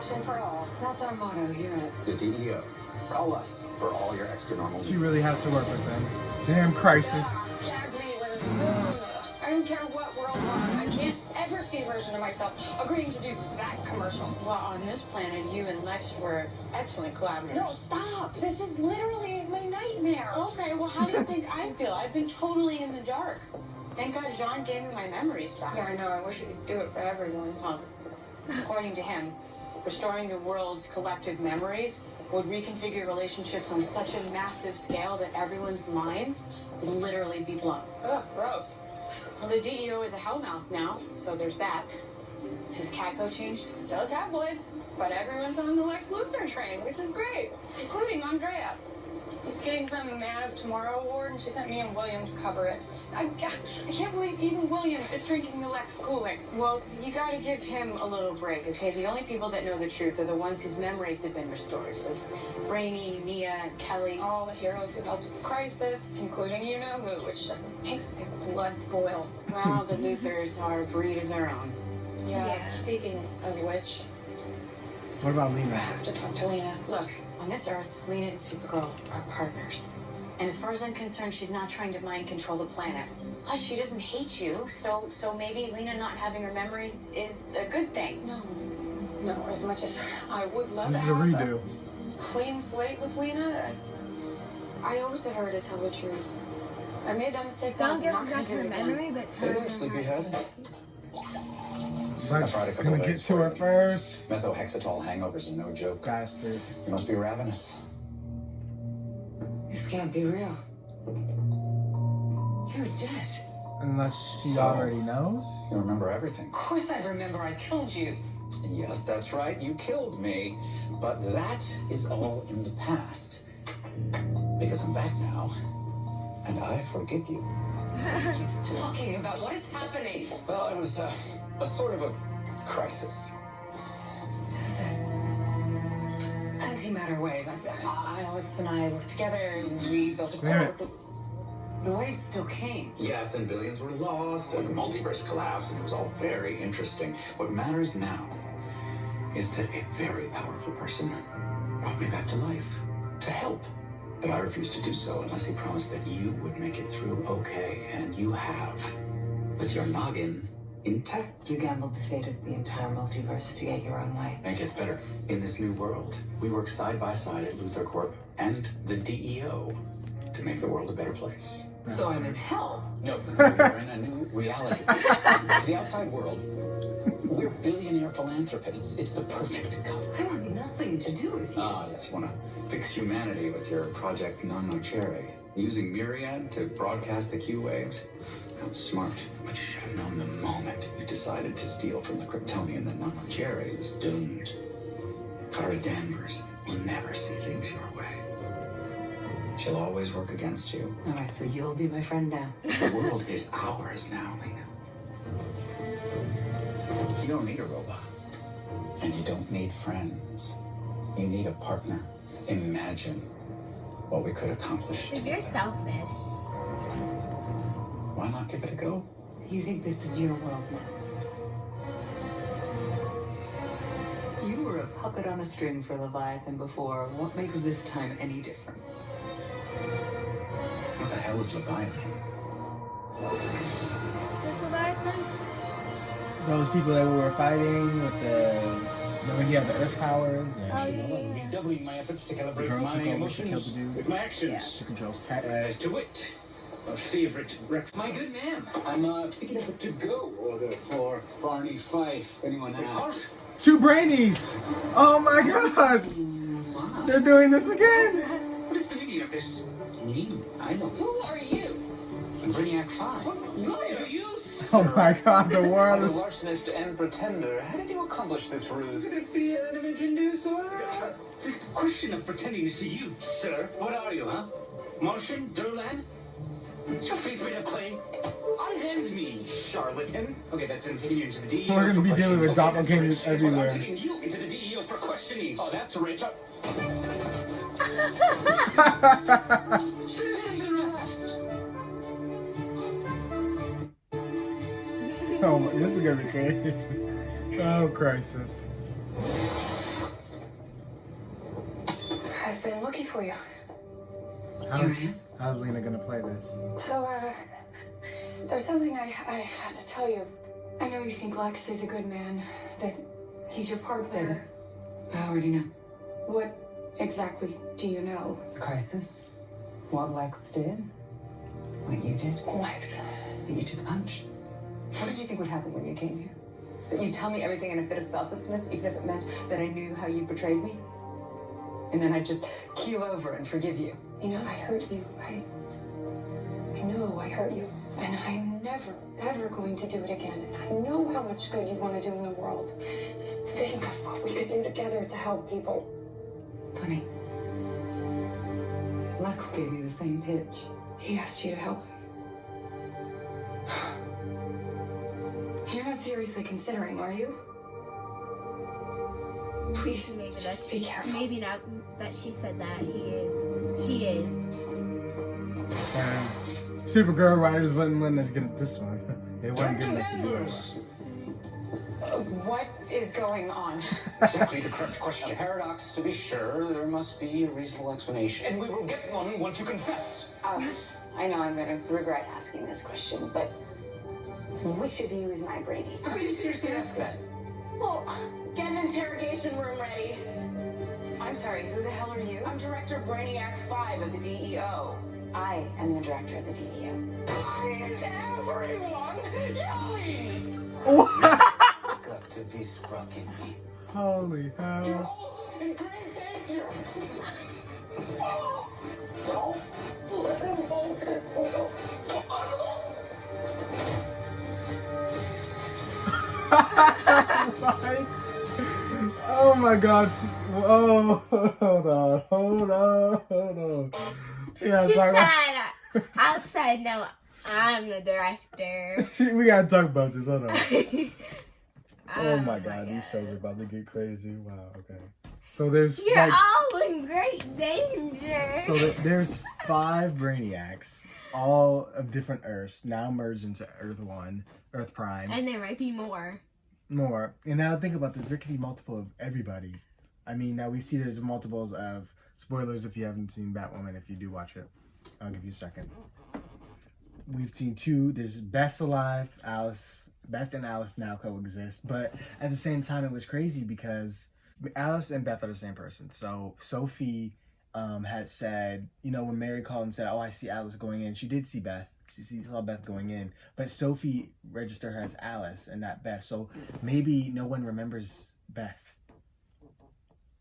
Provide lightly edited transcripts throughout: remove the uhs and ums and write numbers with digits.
Compassion for all. That's our motto here at The DEO. Call us for all your extra normal She needs. really has to work with them. Damn crisis. Gag me with a spoon. I don't care what world we're on. I can't ever see a version of myself agreeing to do that commercial. Well, on this planet, you and Lex were excellent collaborators. No, stop. This is literally my nightmare. Okay, well, how do you think I feel? I've been totally in the dark. Thank God John gave me my memories back. Yeah, I know. I wish you could do it for everyone. Well, according to him, restoring the world's collective memories would reconfigure relationships on such a massive scale that everyone's minds would literally be blown. Ugh, gross. Well, the DEO is a hellmouth now, so there's that. Has Catco changed? Still a tabloid, but everyone's on the Lex Luthor train, which is great, including Andrea. He's getting some Man of Tomorrow award, and she sent me and William to cover it. I can't believe even William is drinking the Lex Kool-Aid. Well, you gotta give him a little break, okay? The only people that know the truth are the ones whose memories have been restored. So it's Brainy, Nia, and Kelly. All the heroes who helped the crisis, including you-know-who, which just makes my blood boil. Well, the Luthors are a breed of their own. Yeah, speaking of which, What about I Lena? have to talk to Lena. Look, on this Earth, Lena and Supergirl are partners. And as far as I'm concerned, she's not trying to mind control the planet. Plus, she doesn't hate you, so maybe Lena not having her memories is a good thing. No, as much as I would love This to is a have redo. clean slate with Lena, I owe it to her to tell the truth. I made that mistake Don't once. give I'm her not back gonna her do it again. memory, but tell Hey her there, sleepyhead. But tried a she's couple gonna of get days to for her it. first. Methohexatol hangovers are no joke. Bastard. You must be ravenous. This can't be real. You're dead. Unless she So- already knows. You remember everything. Of course I remember. I killed you. Yes, that's right. You killed me. But that is all in the past. Because I'm back now. And I forgive you. Talking about what is happening. Well, it was a sort of a crisis. It's an antimatter wave. Alex and I worked together. We built a Yeah. core. The waves still came. Yes, and billions were lost, and the multiverse collapsed, and it was all very interesting. What matters now is that a very powerful person brought me back to life to help. But I refused to do so unless he promised that you would make it through okay, and you have, with your noggin intact. You gambled the fate of the entire multiverse to get your own way. And it gets better. In this new world, we work side by side at Luthor Corp and the DEO to make the world a better place. So I'm in hell. No, we're in a new reality. To the outside world, we're billionaire philanthropists. It's the perfect cover. I want nothing to do with you. Ah, yes, you want to fix humanity with your Project Nano Cherry. Using Myriad to broadcast the Q waves. That was smart. But you should have known the moment you decided to steal from the Kryptonian that Nano Cherry was doomed. Kara Danvers will never see things your way. She'll always work against you. All right, so you'll be my friend now. The world is ours now, Lena. You don't need a robot. And you don't need friends. You need a partner. Imagine what we could accomplish If together. you're selfish. Why not give it a go? You think this is your world now? You were a puppet on a string for Leviathan before. What makes this time any different? What the hell is Leviathan? This Leviathan? Those people that we were fighting with the. Remember he had the earth powers and Oh, yeah. Doubling my efforts to the calibrate girl my took over, she killed emotions the dude. with my actions. She controls tech. To wit, a favorite rec. My good man, I'm picking up a to-go order for Barney Fife. Anyone asks? Two Brainies! Oh my god! They're doing this again! What is the meaning of this? Me? I know. Who are you? Brainiac 5. Liar, you, sir! Oh my god, the world I'm a is. larcenist and pretender. How did you accomplish this ruse? Could it be an Imogen News or the question of pretending to see you, sir? What are you, huh? Martian? Durlan? Is your face made of clay? Unhand me, charlatan. Okay, that's him taking you into the DEO. We're gonna be for dealing with questioning. doppelgangers That's everywhere. I'm taking you into the DEO for questioning. Oh, that's rich. Oh my, this is gonna be crazy. Oh, crisis. lucky for you. How's Lena gonna play this? So, there's something I have to tell you. I know you think Lex is a good man, that he's your partner. I already know. What exactly do you know? The crisis. What Lex did. What you did. Lex. Beat you to the punch. What did you think would happen when you came here? That you'd tell me everything in a fit of selflessness, even if it meant that I knew how you betrayed me? And then I'd just keel over and forgive you. You know, I hurt you. I know I hurt you. And I'm never, ever going to do it again. And I know how much good you want to do in the world. Just think of what we could do together to help people. Funny. Lex gave me the same pitch. He asked you to help him. You're not seriously considering, are you? Please, Maybe just be careful. Maybe not that she said that. He is. She is. Supergirl writers wouldn't let us get this one. They weren't giving us a good one. What is going on? Exactly the correct question. A paradox, to be sure. There must be a reasonable explanation. And we will get one once you confess. I know I'm gonna regret asking this question, but which of you is my Brainy? How can you seriously ask that? Well, get an interrogation room ready. I'm sorry, who the hell are you? I'm Director Brainiac 5 of the DEO. I am the director of the DEO. Why is everyone yelling? Got to be sprocket me. Holy You're hell. all in grave danger. Oh, don't let him open. What? Oh my god. Oh, hold on. Yeah, She said, outside now, I'm the director. we gotta talk about this. Hold on. Oh my god, God. these shows are about to get crazy. Wow, okay. So there's You're like, all in great danger. so there's 5 Brainiacs, all of different Earths, now merged into Earth 1, Earth Prime. And there might be more. More. And now think about this, there could be multiple of everybody. I mean, now we see there's multiples of, spoilers if you haven't seen Batwoman, if you do watch it. I'll give you a second. We've seen 2, there's Beth alive, Beth and Alice now coexist, but at the same time it was crazy because Alice and Beth are the same person. So Sophie had said, you know, when Mary called and said, oh, I see Alice going in, she did see Beth. She saw Beth going in, but Sophie registered her as Alice and not Beth. So maybe no one remembers Beth.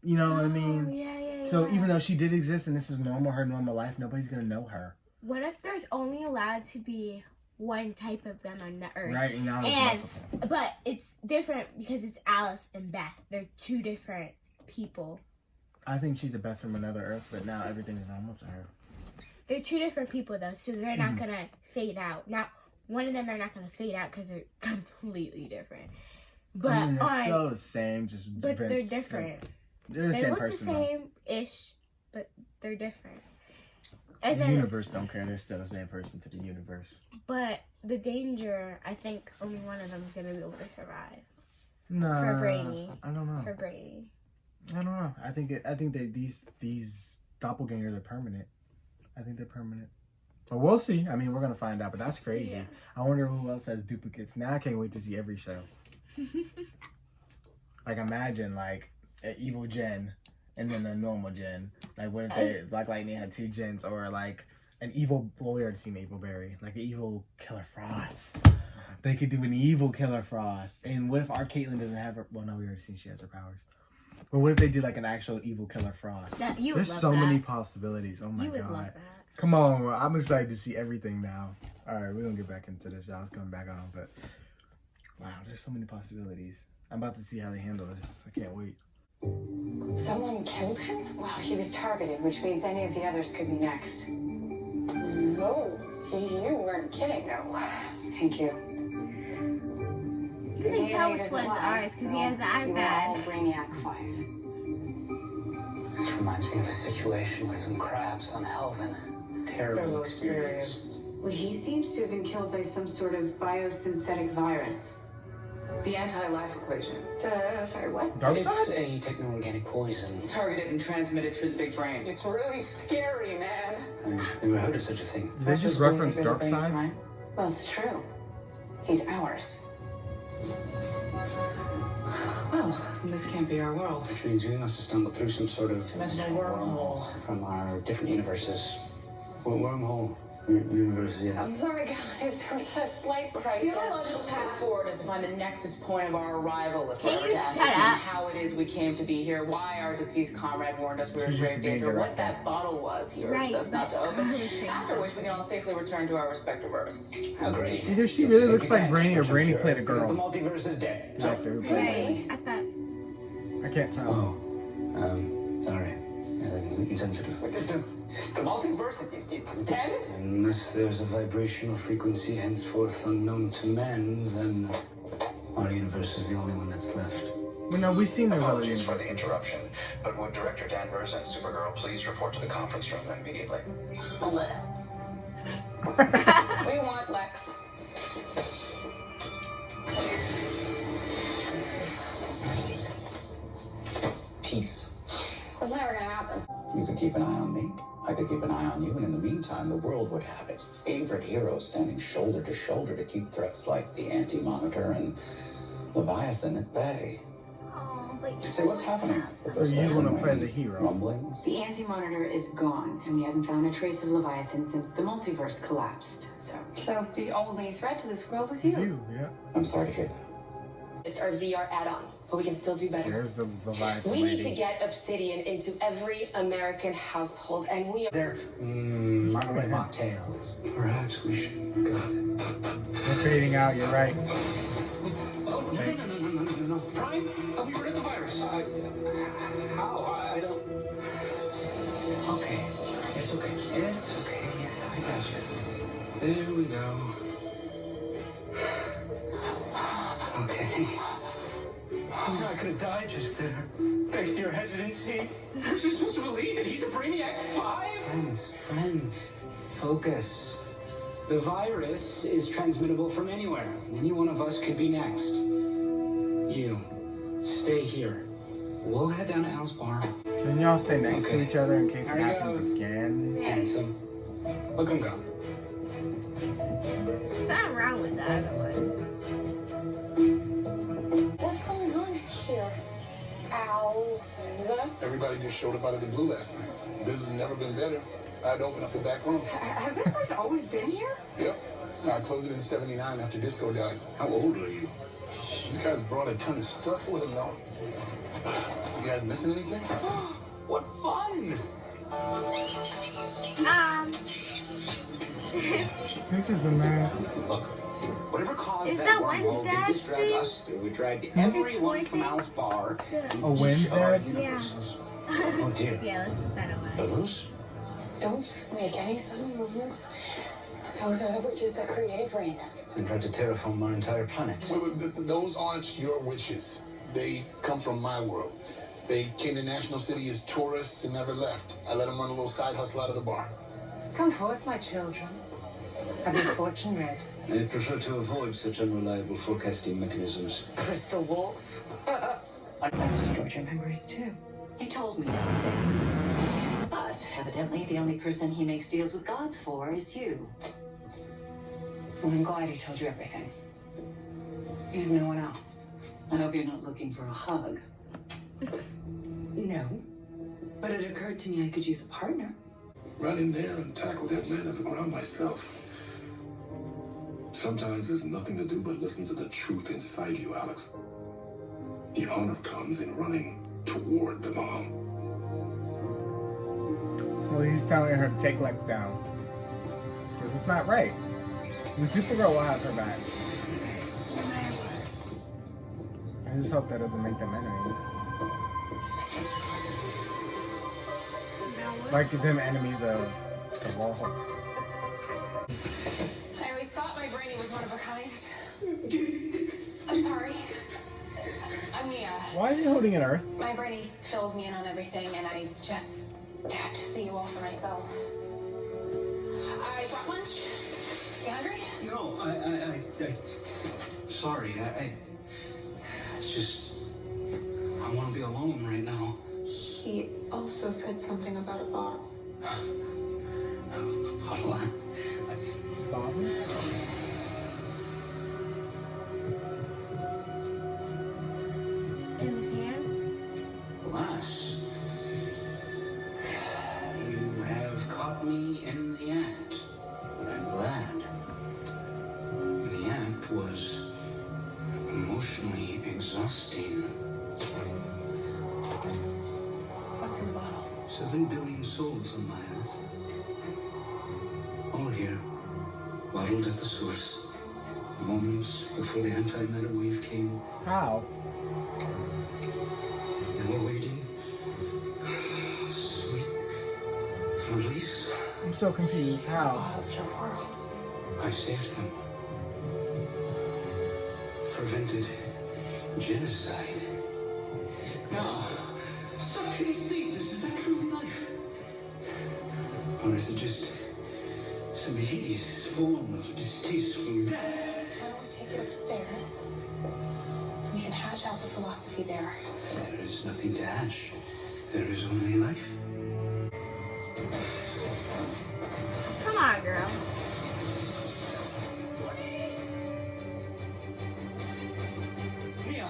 You know what I mean? Yeah. So even though she did exist and this is normal, her normal life, nobody's gonna know her. What if there's only allowed to be one type of them on the Earth? Right, and now there's And multiple. but it's different because it's Alice and Beth. They're 2 different people. I think she's a Beth from another Earth, but now everything's normal to her. They're 2 different people though, so they're not gonna fade out. Now, one of them are not gonna fade out because they're completely different. But I mean, they're still the same, just but they're Vince- different. They're the They same look person. the though. same-ish, but they're different. And The then, universe don't care. They're still the same person to the universe. but the danger, I think only one of them is gonna be able to survive. No, For Brainy. I don't know. For Brainy. I don't know. I think that these doppelgangers are permanent. I think they're permanent. But we'll see. I mean, we're gonna find out. But that's crazy. Yeah. I wonder who else has duplicates. Now I can't wait to see every show. Like imagine like an evil Jen and then a normal Jen. Like what if they Black Lightning had 2 Jens, or like an evil, well, we already seen Evil Berry, like an evil Killer Frost. They could do an evil Killer Frost. And what if our Caitlyn doesn't have her? Well, no, we already seen she has her powers. But what if they do like an actual evil Killer Frost? You would There's love so that. many possibilities. Oh my You would god. love that. Come on, I'm excited to see everything now. Alright, we're gonna get back into this. Y'all's coming back on, but wow, there's so many possibilities. I'm about to see how they handle this. I can't wait. Someone killed him? Well, he was targeted, which means any of the others could be next. No, you weren't kidding. No. Thank you. You can tell which one's ours because he has the You were all iPad. Brainiac 5. This reminds me of a situation with some crabs on Helvin. Terrible experience. Well, he seems to have been killed by some sort of biosynthetic virus. The anti-life equation. Sorry, what? Dark It's side? a techno-organic poison. It's targeted and transmitted through the big brain. It's really scary, man. I've never heard of such a thing. Did they just reference Dark Side? Right? Well, it's true. He's ours. Well, this can't be our world. Which means we must have stumbled through some sort of Dimensional wormhole. from our different universes. Wormhole universe, yes. I'm sorry, guys. There was a slight crisis. The only logical path forward is to find the nexus point of our arrival. If Can we're you to ask shut up? how it is we came to be here, why our deceased comrade warned us we were in She's grave just being danger, what direct. that bottle was he urged Right, us not to but open. I was saying After so. which we can all safely return to our respective Earths. Agreed. Either she really looks like Brainy or Brainy played a The girl. multiverse is dead. The actor who played Right. I thought. I can't tell. Oh, sorry. Insensitive. The multiverse is dead? Unless there's a vibrational frequency henceforth unknown to men, then our universe is the only one that's left. Well, no, we've seen those other Apologies for the universes. interruption, but would Director Danvers and Supergirl please report to the conference room immediately? What do you want, Lex? Peace. It's never gonna happen. You could keep an eye on me. I could keep an eye on you, and in the meantime, the world would have its favorite heroes standing shoulder to shoulder to keep threats like the Anti-Monitor and Leviathan at bay. Oh, but you Say, what's happening? So you want to play the hero? Rumblings? The Anti-Monitor is gone, and we haven't found a trace of Leviathan since the multiverse collapsed. So the only threat to this world is you. You, yeah. I'm sorry to hear that. Just our VR add-on, but we can still do better. There's the Leviathan We need to lady. get Obsidian into every American household, and we are. They're margarita mocktails. Perhaps we should go. We're fading out, you're right. Oh, no. Prime, help me prevent the virus. How? I don't... Okay. It's okay. It's okay. Yeah, I got you. There we go. Okay. I could have died just there. Thanks to your hesitancy. Who's just supposed to believe that he's a Brainiac 5? Friends, focus. The virus is transmittable from anywhere. Any one of us could be next. You, stay here. We'll head down to Al's bar. Can y'all stay next to Okay. each other in case it There he happens goes. again? Handsome. Look him go. something wrong with the other one. What's going on here? Ow. Everybody just showed up out of the blue last night. Business has never been better. I had to open up the back room. Has this place always been here? Yep. I closed it in '79 after disco died. How old are you? These guys brought a ton of stuff with them, though. You guys missing anything? What fun! This is a mess. Look, whatever caused Is that that wormhole Wednesday's did this drag thing? us through. We dragged His everyone toy from thing? Al's bar. Yeah. in Oh, each Wednesday? of our Yeah. universes. Oh dear. Yeah, let's put that away. Are those? Don't make any sudden movements. Those are the witches that created rain. They tried to terraform our entire planet. Wait, those aren't your witches. They come from my world. They came to National City as tourists and never left. I let them run a little side hustle out of the bar. Come forth, my children. Have your fortune read. I prefer to avoid such unreliable forecasting mechanisms. Crystal walls. Also stored your memories too. He told me. But evidently the only person he makes deals with gods for is you. Well, I'm glad he told you everything. You have no one else. I hope you're not looking for a hug. No. But it occurred to me I could use a partner. Run in there and tackle that man on the ground myself. Sometimes there's nothing to do but listen to the truth inside you, Alex. The honor comes in running toward the bomb. So he's telling her to take Lex down. Because it's not right. And Supergirl will have her back. I just hope that doesn't make them enemies. Like them enemies of the wall. I always thought my Brainy was one of a kind. I'm sorry. I'm Nia. Why are you holding an Earth? My Brainy filled me in on everything, and I just had to see you all for myself. I brought lunch. You hungry? No, I sorry, It's just, I want to be alone right now. He also said something about a bottle. Bottle. Bobby? In his hand? Alas, you have caught me in the act. But I'm glad. The act was emotionally exhausting. What's in the bottle? 7 billion souls on my earth. All here, bottled at the source. Moments before the anti-matter wave came. How? And we're waiting. Sweet release. I'm so confused. How? Bottled your world. I saved them. Prevented genocide. Now, sucking stasis, is that true life? Or is it just some hideous form of distasteful death? Why don't we take it upstairs? We can hash out the philosophy there. There is nothing to hash. There is only life. Come on, girl. Mia!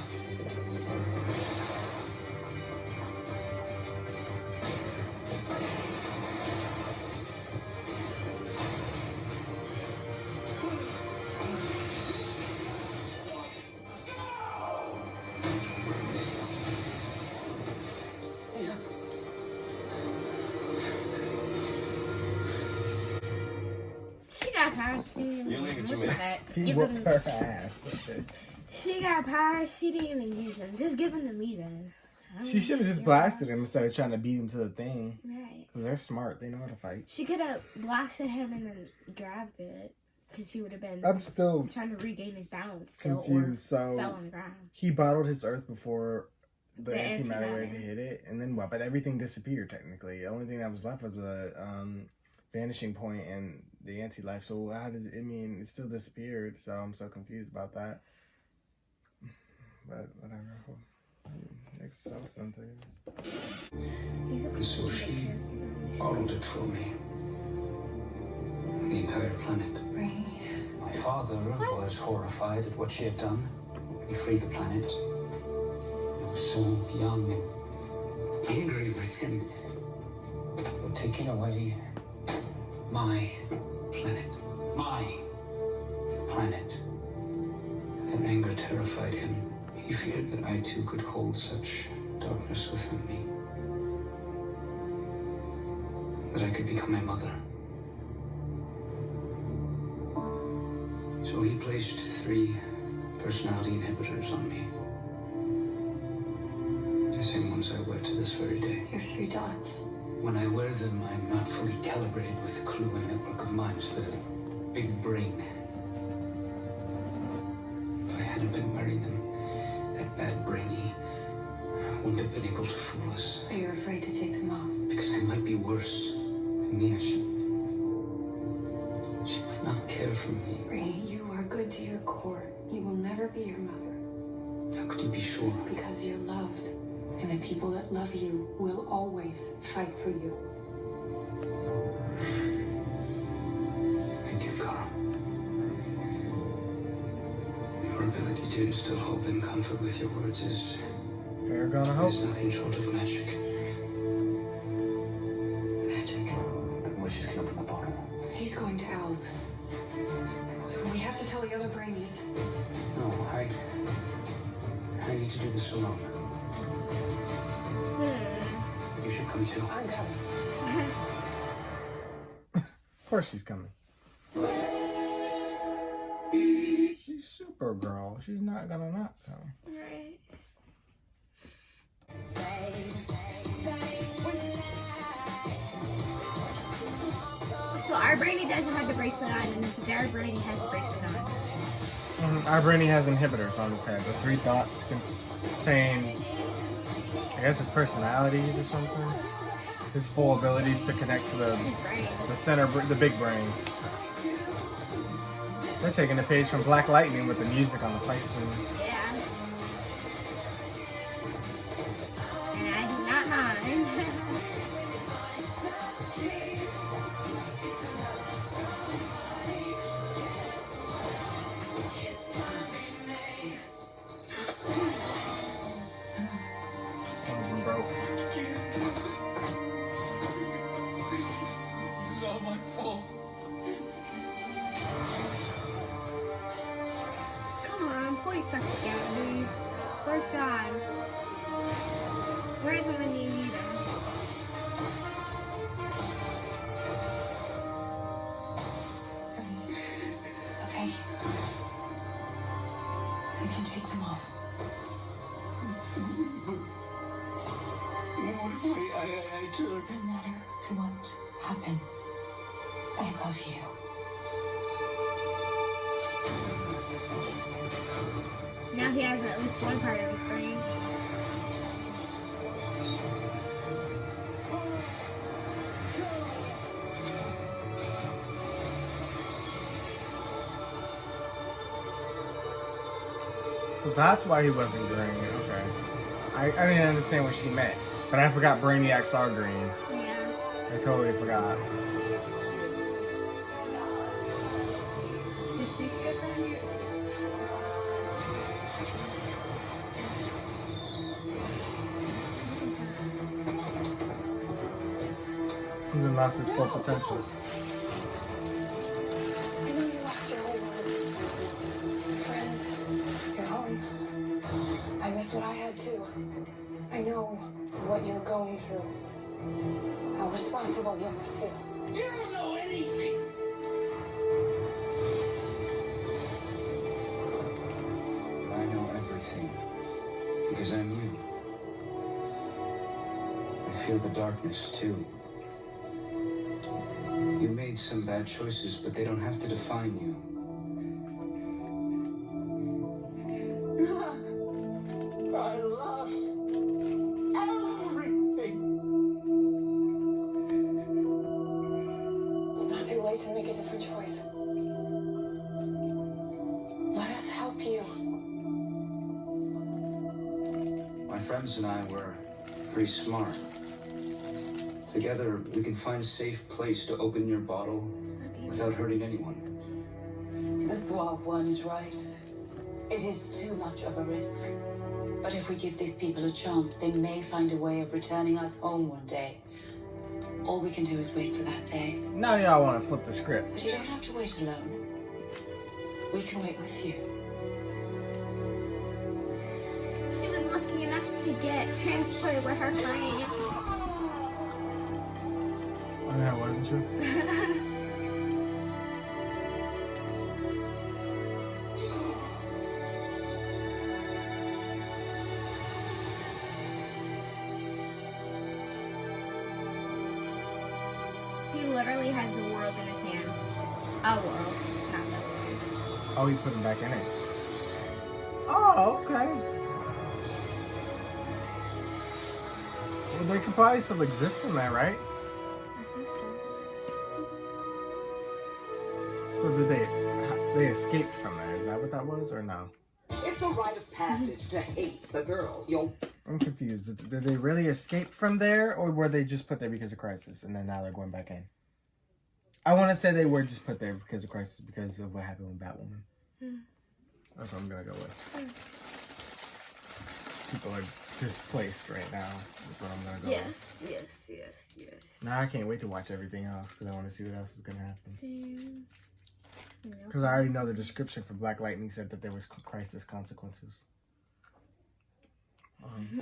She got power. She didn't You leave it to me. He whooped her ass. Okay. She got power. She didn't even use them. Just give them to me then. She should have just blasted him instead of trying to beat him to the thing. Right. Because they're smart. They know how to fight. She could have blasted him and then grabbed it. Because he would have been I'm still trying to regain his balance still, confused. or So fell on the ground. he bottled his earth before the antimatter antimatter. wave hit it. And then what? But everything disappeared technically. The only thing that was left was a vanishing point and the anti-life. So how does it mean it still disappeared? So I'm so confused about that. But whatever. Makes some sense, I guess. He's a And so cool she character. bottled it for me. The entire planet. Brainy. My father was horrified at what she had done. He freed the planet. I was so young and angry with him. But taking away my planet. My planet. That anger terrified him. He feared that I too could hold such darkness within me. That I could become my mother. So he placed 3 personality inhibitors on me. The same ones I wear to this very day. Your 3 dots. When I wear them, I'm not fully calibrated with the clue and network of minds, the big brain. If I hadn't been wearing them, that bad Brainy wouldn't have been able to fool us. Are you afraid to take them off? Because I might be worse than Nia. She might not care for me. Brainy, you are good to your core. You will never be your mother. How could you be sure? Because you're loved. And the people that love you will always fight for you. Thank you, Carl. Your ability to instill hope and comfort with your words is nothing short of magic. Magic. The wishes can open the bottle. He's going to Al's. We have to tell the other Brainies. No, I need to do this alone. You should come too. I'm coming. Of course she's coming. She's Supergirl. She's not gonna not come. Right. So our Brainy doesn't have the bracelet on, and their Brainy has the bracelet on. Our Brainy has inhibitors on his head. The 3 dots contain, I guess, his personalities or something. His full abilities to connect to the center, the big brain. They're taking a page from Black Lightning with the music on the fight scene. Yeah. Where is it when you need him? It's okay. You can take them off. What if I turn? No matter what happens, I love you. Now he has at least one part of his brain. So that's why he wasn't green. Okay. I didn't understand what she meant. But I forgot Brainiacs are green. Yeah. I totally forgot. His suit's different? Because it not his full potential. I know you lost your whole world. Your friends, your home. I miss what I had too. I know what you're going through. How responsible you must feel. You don't know anything. I know everything. Because I'm you. I feel the darkness too. You made some bad choices, but they don't have to define you. I lost everything. It's not too late to make a different choice. Let us help you. My friends and I were pretty smart. Together, we can find a safe place to open your bottle without hurting anyone. The suave one is right. It is too much of a risk. But if we give these people a chance, they may find a way of returning us home one day. All we can do is wait for that day. Now y'all want to flip the script. But you don't have to wait alone. We can wait with you. She was lucky enough to get transported with her friend. Oh, yeah, wasn't you? He literally has the world in his hand. A world, not the world. Oh, he put him back in it. Oh, okay. Well, they could probably still exist in there, right? I think so. So did they escaped from there? Is that what that was, or no? It's a rite of passage to hate the girl. I'm confused. Did they really escape from there, or were they just put there because of Crisis, and then now they're going back in? I want to say they were just put there because of Crisis, because of what happened with Batwoman. That's what I'm gonna go with. People are displaced right now. That's what I'm gonna go with. Yes. Now I can't wait to watch everything else because I want to see what else is gonna happen. Same. Because I already know the description for Black Lightning said that there was Crisis consequences.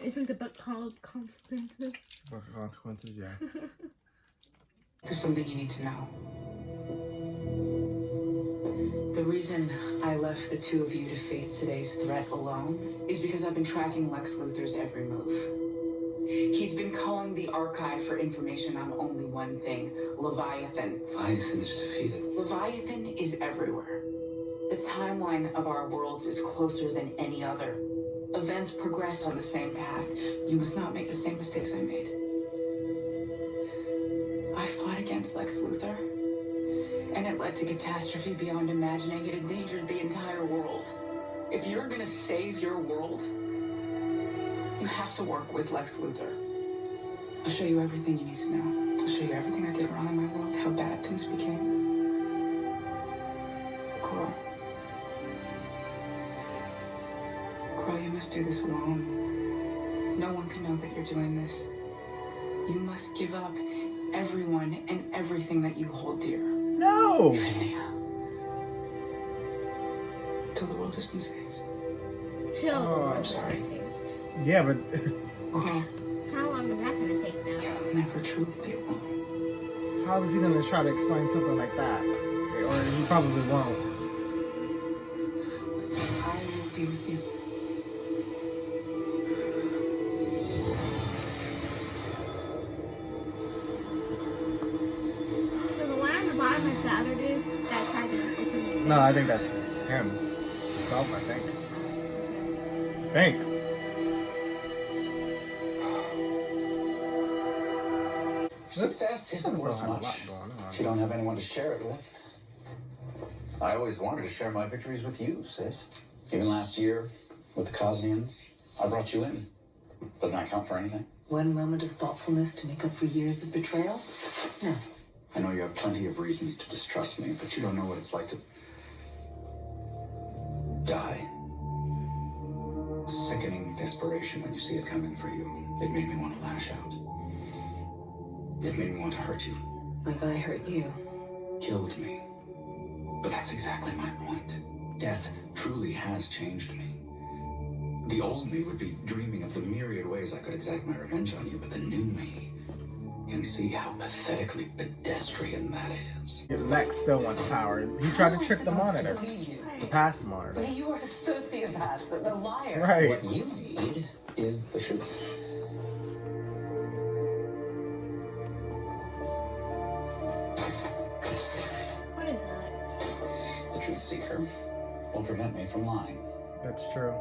Isn't the book called Consequences? Book of Consequences, yeah. There's something you need to know. The reason I left the two of you to face today's threat alone is because I've been tracking Lex Luthor's every move. He's been calling the archive for information on only one thing, Leviathan. Leviathan is defeated. Leviathan is everywhere. The timeline of our worlds is closer than any other. Events progress on the same path. You must not make the same mistakes I made. I fought against Lex Luthor, and it led to catastrophe beyond imagining. It endangered the entire world. If you're gonna save your world, you have to work with Lex Luthor. I'll show you everything you need to know. I'll show you everything I did wrong in my world, how bad things became. Coral. Coral, you must do this alone. No one can know that you're doing this. You must give up everyone and everything that you hold dear. No! Till the world has been saved. Till Oh, the I'm world has sorry. been saved. Yeah, but How long is that gonna take now? You'll never truly alone. how is he gonna try to explain something like that? Or he probably won't. I will be with you. So the one on the bottom is the other dude that tried to open the thing. No, I think that's him. Himself, I think. Success isn't worth much if you don't have anyone to share it with. I always wanted to share my victories with you, sis. Even last year, with the Cosnians, I brought you in. Doesn't that count for anything? One moment of thoughtfulness to make up for years of betrayal? No. I know you have plenty of reasons to distrust me, but you don't know what it's like to die. Sickening desperation when you see it coming for you. It made me want to lash out. It made me want to hurt you. Like I hurt you. Killed me. But that's exactly my point. Death truly has changed me. The old me would be dreaming of the myriad ways I could exact my revenge on you, but the new me can see how pathetically pedestrian that is. Lex still wants power. He tried to trick the monitor. The past monitor. But you are a sociopath, a liar. Right. What you need is the truth. What is that? The truth seeker will prevent me from lying. That's true.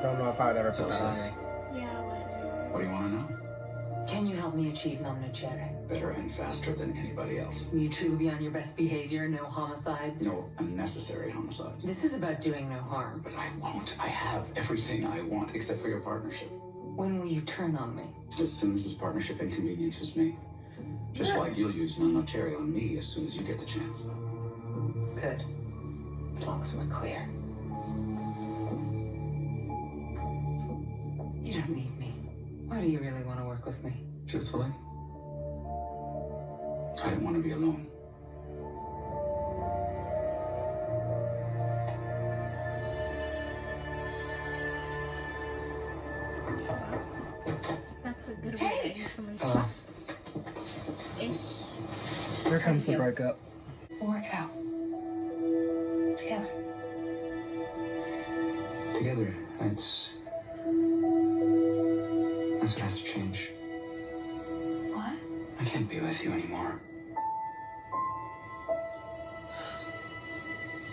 Don't know if I'd ever put that on me. Yeah, What do you want to know? Can you help me achieve non nocere? Better and faster than anybody else. Will you truly be on your best behavior? No homicides? No unnecessary homicides. This is about doing no harm. But I won't. I have everything I want except for your partnership. When will you turn on me? As soon as this partnership inconveniences me. Just like you'll use non cherry on me as soon as you get the chance. Good. As long as we're clear. You don't need me. Why do you really want to work with me? Truthfully, I don't want to be alone. that's a good way to use someone's trust. Ish. Here comes the breakup. We'll work it out. Together. Together, that's what has to change. What? I can't be with you anymore.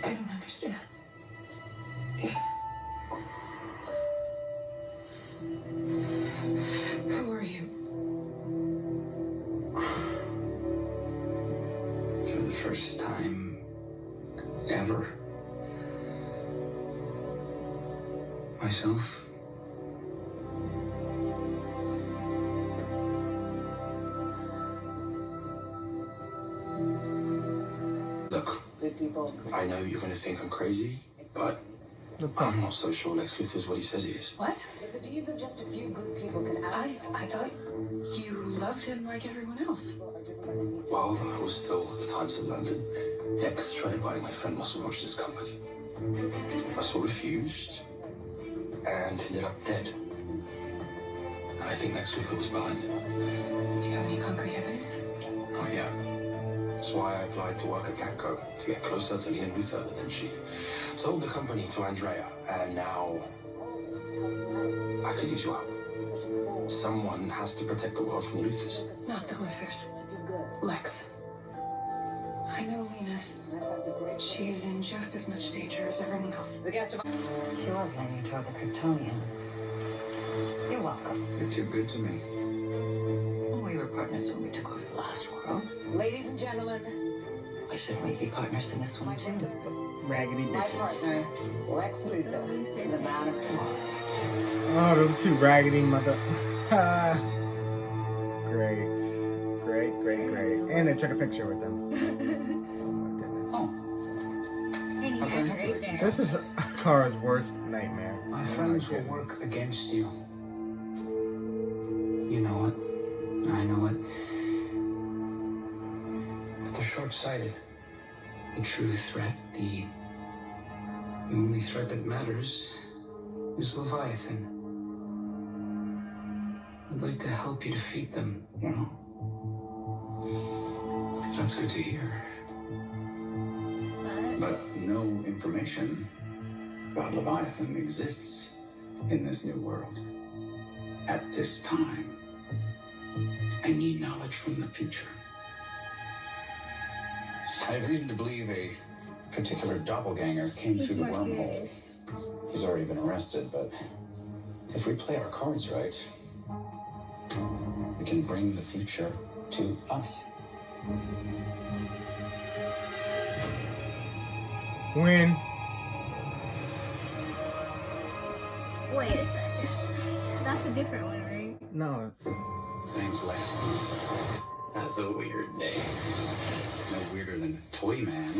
I don't understand. Who are you? For the first time ever. Myself. Look, I know you're going to think I'm crazy, but I'm not so sure Lex Luthor's what he says he is. What? The deeds of just a few good people can I thought you loved him like everyone else. Well, I was still at the Times in London. Lex tried to buy my friend Muscle Roche's company. Russell refused and ended up dead. I think Lex Luthor was behind it. Do you have any concrete evidence? Oh, yeah. That's why I applied to work at Catco, to get closer to Lena Luthor, and then she sold the company to Andrea, and now I could use you out. Someone has to protect the world from the Luthors. Not the Luthors. Lex. I know Lena. She is in just as much danger as everyone else. The guest of She was leaning toward the Kryptonian. You're welcome. You're too good to me. We were partners when we took over the last world. Ladies and gentlemen, Why shouldn't we be partners in this one too? Raggedy my bitches. partner, Lex Luthor, the man of tomorrow. Oh, them two raggedy mother. Great. Great, great, great. And they took a picture with them. Oh my goodness. And you guys are right there. This is Kara's worst nightmare. My Oh friends will goodness. work against you. You know it. I know it. But they're short-sighted. The true threat, the only threat that matters, is Leviathan. I'd like to help you defeat them. Well, that's good to hear. But no information about Leviathan exists in this new world. At this time, I need knowledge from the future. I have reason to believe a particular doppelganger came through the wormhole. He's already been arrested, but if we play our cards right, we can bring the future to us. When? Wait a second. That's a different one, right? No, it's... My name's Lex. That's a weird name. No weirder than Toyman.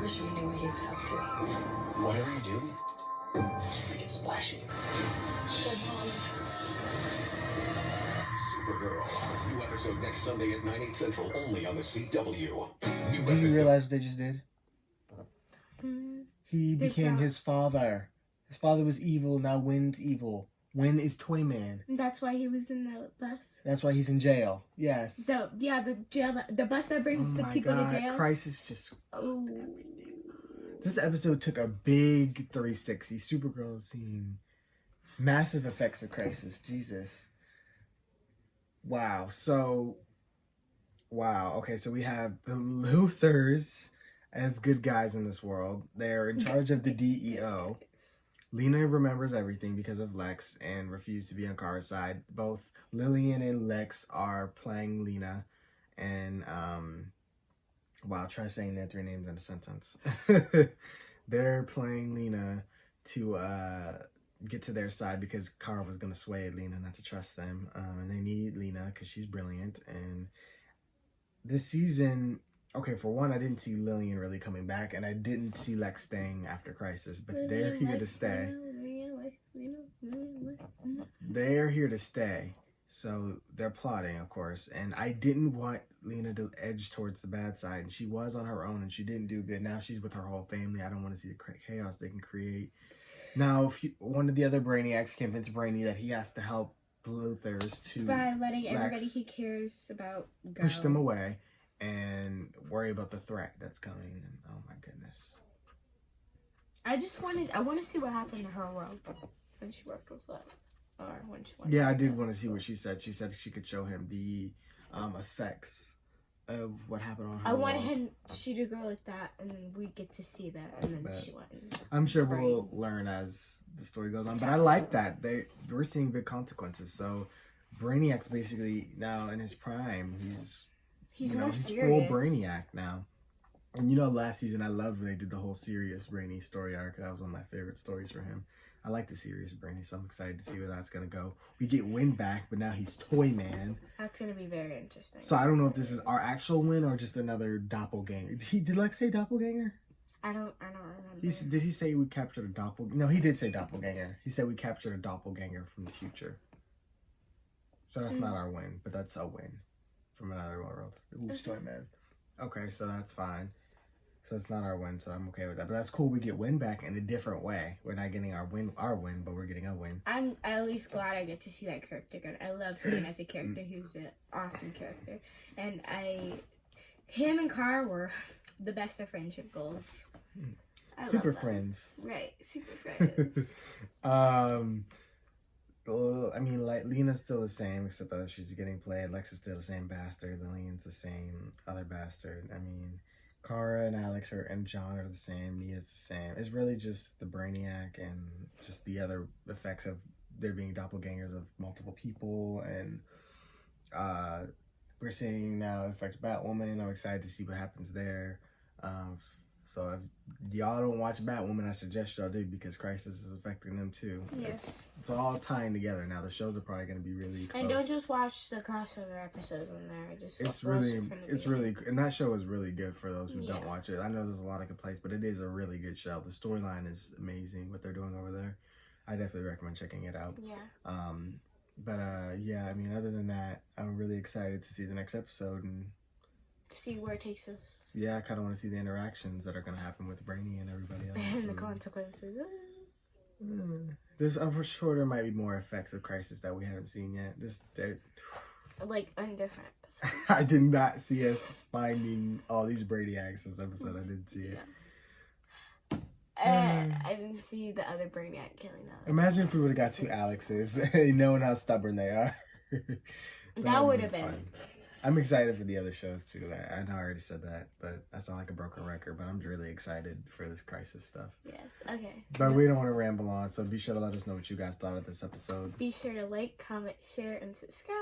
Wish we knew what he was up to. Whatever you do, make it splashy. Supergirl. New episode next Sunday at 9, 8 Central, only on the CW. New Do you realize what they just did? He Big became rock. his father. His father was evil, now Wynn's evil. Wynn is Toyman. That's why he was in the bus. That's why he's in jail. Yes. So yeah, the jail, the bus that brings the people to jail. Crisis just... Oh. This episode took a big 360. Supergirl scene. Massive effects of Crisis. Jesus. Wow. So... Wow. Okay, so we have the Luthers as good guys in this world. They're in charge of the DEO. Lena remembers everything because of Lex and refused to be on Kara's side. Both Lillian and Lex are playing Lena. And, wow, try saying their three names in a sentence. They're playing Lena to get to their side because Kara was going to sway Lena not to trust them. And they need Lena because she's brilliant. And this season... Okay, for one, I didn't see Lillian really coming back, and I didn't see Lex staying after Crisis, but they're here to stay. They're here to stay, so they're plotting, of course, and I didn't want Lena to edge towards the bad side, and she was on her own, and she didn't do good. Now she's with her whole family. I don't want to see the chaos they can create. Now, one of the other Brainiacs convinced Brainy that he has to help Luthers to... By letting everybody he cares about go. Push them away. And worry about the threat that's coming. And oh my goodness. I want to see what happened to her world when she worked with Lex. Or when she went. Yeah, I did want to see what she said. She said she could show him the effects of what happened on her I wanted world. him she to go like that, and then we get to see that, and then she went. I'm sure we'll learn as the story goes on. But I like that. We're seeing big consequences. So Brainiac's basically now in his prime. He's more serious. Full Brainiac now. And last season I loved when they did the whole serious Brainy story arc. That was one of my favorite stories for him. I like the serious Brainy, so I'm excited to see where that's going to go. We get Wynn back, but now he's Toyman. That's going to be very interesting. So I don't know if this is our actual Wynn or just another doppelganger. Did Lex say doppelganger? I don't remember. Did he say we captured a doppelganger? No, he did say doppelganger. He said we captured a doppelganger from the future. So that's not our Wynn, but that's a Wynn. From another world. Who's Toyman? Okay, so that's fine. So it's not our Win, so I'm okay with that. But that's cool. We get Win back in a different way. We're not getting our win, but we're getting a win. I'm at least glad I get to see that character again. I love him as a character. He's an awesome character. And him and Kara were the best of friendship goals. Super friends. Right, super friends. I mean, like, Lena's still the same, except that she's getting played. Lex is still the same bastard. Lillian's the same other bastard. I mean, Kara and Alex and John are the same. Nia's the same. It's really just the Brainiac and just the other effects of there being doppelgangers of multiple people. And we're seeing now affect Batwoman. I'm excited to see what happens there. So if y'all don't watch Batwoman, I suggest y'all do, because Crisis is affecting them too. Yes. It's all tying together now. The shows are probably going to be really close. And don't just watch the crossover episodes on there. It's really, and that show is really good for those who don't watch it. I know there's a lot of complaints, but it is a really good show. The storyline is amazing, what they're doing over there. I definitely recommend checking it out. Yeah. Yeah, I mean, other than that, I'm really excited to see the next episode and see where it takes us. Yeah, I kind of want to see the interactions that are going to happen with Brainy and everybody else. And the consequences. I'm sure there might be more effects of Crisis that we haven't seen yet. Like on different episodes. I did not see us finding all these Brainiacs this episode. I didn't see it. I didn't see the other Brainiac killing them. Imagine if we would have got two Alexes, knowing how stubborn they are. that would have been. Fun. I'm excited for the other shows too. I know I already said that, but I sound like a broken record. But I'm really excited for this Crisis stuff. Yes. Okay. But we don't want to ramble on, so be sure to let us know what you guys thought of this episode. Be sure to like, comment, share, and subscribe,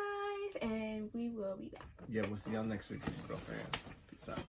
and we will be back. Yeah, we'll see y'all next week, Supergirl fans. Peace out.